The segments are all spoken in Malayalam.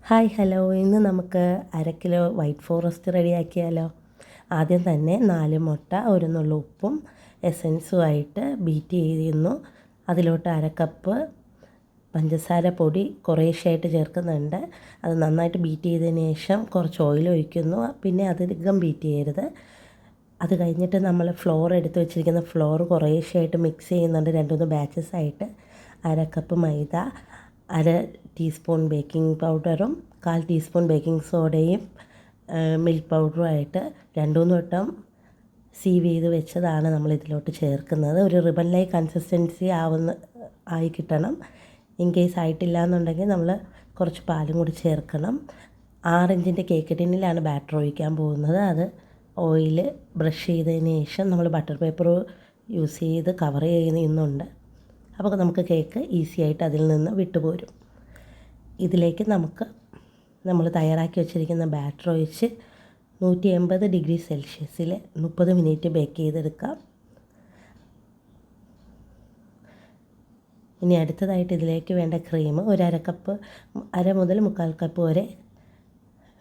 ഹായ് ഹലോ, ഇന്ന് നമുക്ക് 1/2 കിലോ വൈറ്റ് ഫോറസ്റ്റ് റെഡിയാക്കിയാലോ. ആദ്യം തന്നെ 4 മുട്ട, ഒരു നുള്ളു ഉപ്പും എസൻസുമായിട്ട് ബീറ്റ് ചെയ്യുന്നു. അതിലോട്ട് 1/2 കപ്പ് പഞ്ചസാര പൊടി കുറേശ്ശെയായിട്ട് ചേർക്കുന്നുണ്ട്. അത് നന്നായിട്ട് ബീറ്റ് ചെയ്തതിന് ശേഷം കുറച്ച് ഓയിൽ ഒഴിക്കുന്നു. പിന്നെ അധികം ബീറ്റ് ചെയ്യരുത്. അത് കഴിഞ്ഞിട്ട് നമ്മൾ ഫ്ലോർ എടുത്ത് വെച്ചിരിക്കുന്ന ഫ്ലോർ കുറേശ്ശെയായിട്ട് മിക്സ് ചെയ്യുന്നുണ്ട്. 2-3 ബാച്ചസ് ആയിട്ട്. 1/2 കപ്പ് മൈദ, 1/2 ടീസ്പൂൺ ബേക്കിംഗ് പൗഡറും 1/4 ടീസ്പൂൺ ബേക്കിംഗ് സോഡയും മിൽക്ക് പൗഡറുമായിട്ട് 2-3 വട്ടം സീവ് ചെയ്ത് വെച്ചതാണ് നമ്മൾ ഇതിലോട്ട് ചേർക്കുന്നത്. ഒരു റിബൺ ലൈക്ക് കൺസിസ്റ്റൻസി ആയി കിട്ടണം. ഇൻ കേസ് ആയിട്ടില്ല എന്നുണ്ടെങ്കിൽ നമ്മൾ കുറച്ച് പാലും കൂടി ചേർക്കണം. 6 ഇഞ്ചിൻ്റെ കേക്ക് ടിന്നിലാണ് ബാറ്റർ ഒഴിക്കാൻ പോകുന്നത്. അത് ഓയിൽ ബ്രഷ് ചെയ്തതിന് ശേഷം നമ്മൾ ബട്ടർ പേപ്പർ യൂസ് ചെയ്ത് കവർ ചെയ്യുന്നുണ്ട്. അപ്പോൾ നമുക്ക് കേക്ക് ഈസി ആയിട്ട് അതിൽ നിന്ന് വിട്ടുപോരും. ഇതിലേക്ക് നമ്മൾ തയ്യാറാക്കി വെച്ചിരിക്കുന്ന ബാറ്റർ ഒഴിച്ച് 180 ഡിഗ്രി സെൽഷ്യസിൽ 30 മിനിറ്റ് ബേക്ക് ചെയ്തെടുക്കാം. ഇനി അടുത്തതായിട്ട് ഇതിലേക്ക് വേണ്ട ക്രീം, ഒരു 1/2 കപ്പ്, 1/2 മുതൽ 1/4 കപ്പ് വരെ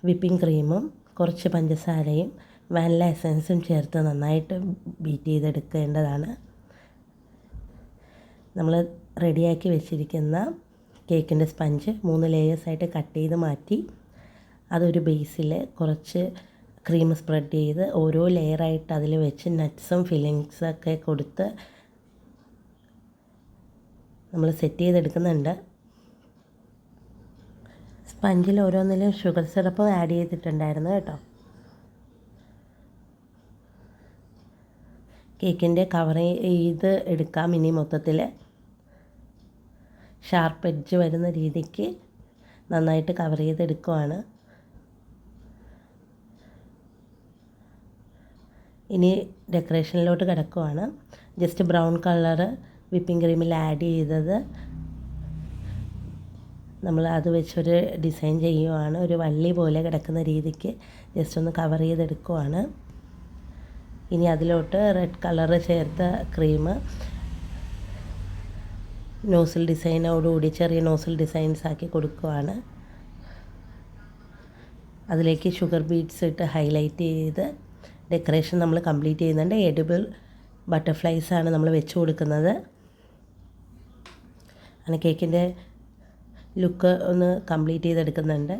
വിപ്പിംഗ് ക്രീമും കുറച്ച് പഞ്ചസാരയും വാനില എസൻസും ചേർത്ത് നന്നായിട്ട് ബീറ്റ് ചെയ്തെടുക്കേണ്ടതാണ്. നമ്മൾ റെഡിയാക്കി വെച്ചിരിക്കുന്ന കേക്കിൻ്റെ സ്പഞ്ച് 3 ലെയേഴ്സായിട്ട് കട്ട് ചെയ്ത് മാറ്റി അതൊരു ബേസിൽ കുറച്ച് ക്രീം സ്പ്രെഡ് ചെയ്ത് ഓരോ ലെയറായിട്ട് അതിൽ വെച്ച് നട്ട്സും ഫില്ലിങ്സൊക്കെ കൊടുത്ത് നമ്മൾ സെറ്റ് ചെയ്തെടുക്കുന്നുണ്ട്. സ്പഞ്ചിൽ ഓരോന്നിലും ഷുഗർ സിറപ്പും ആഡ് ചെയ്തിട്ടുണ്ടായിരുന്നു കേട്ടോ. കേക്കിൻ്റെ കവർ ചെയ്ത് എടുക്കാം. ഇനി മൊത്തത്തിൽ ഷാർപ്പ് എഡ്ജ് വരുന്ന രീതിക്ക് നന്നായിട്ട് കവർ ചെയ്തെടുക്കുവാണ്. ഇനി ഡെക്കറേഷനിലോട്ട് കിടക്കുവാണ്. ജസ്റ്റ് ബ്രൗൺ കളറ് വിപ്പിംഗ് ക്രീമിൽ ആഡ് ചെയ്തത് നമ്മൾ അത് വെച്ചൊരു ഡിസൈൻ ചെയ്യുവാണ്. ഒരു വള്ളി പോലെ കിടക്കുന്ന രീതിക്ക് ജസ്റ്റ് ഒന്ന് കവർ ചെയ്തെടുക്കുവാണ്. ഇനി അതിലോട്ട് റെഡ് കളറ് ചേർത്ത ക്രീം നോസിൽ ഡിസൈനോടുകൂടി ചെറിയ നോസിൽ ഡിസൈൻസ് ആക്കി കൊടുക്കുവാണ്. അതിലേക്ക് ഷുഗർ ബീഡ്സ് ഇട്ട് ഹൈലൈറ്റ് ചെയ്ത് ഡെക്കറേഷൻ നമ്മൾ കംപ്ലീറ്റ് ചെയ്യുന്നുണ്ട്. എഡിബിൾ ബട്ടർഫ്ലൈസാണ് നമ്മൾ വെച്ച് കൊടുക്കുന്നത്. അങ്ങനെ കേക്കിൻ്റെ ലുക്ക് ഒന്ന് കംപ്ലീറ്റ് ചെയ്തെടുക്കുന്നുണ്ട്.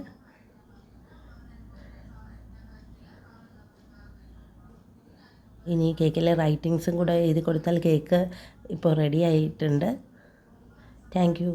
ഇനി കേക്കിലെ റൈറ്റിങ്സും കൂടെ എഴുതി കൊടുത്താൽ കേക്ക് ഇപ്പോൾ റെഡി ആയിട്ടുണ്ട്. Thank you.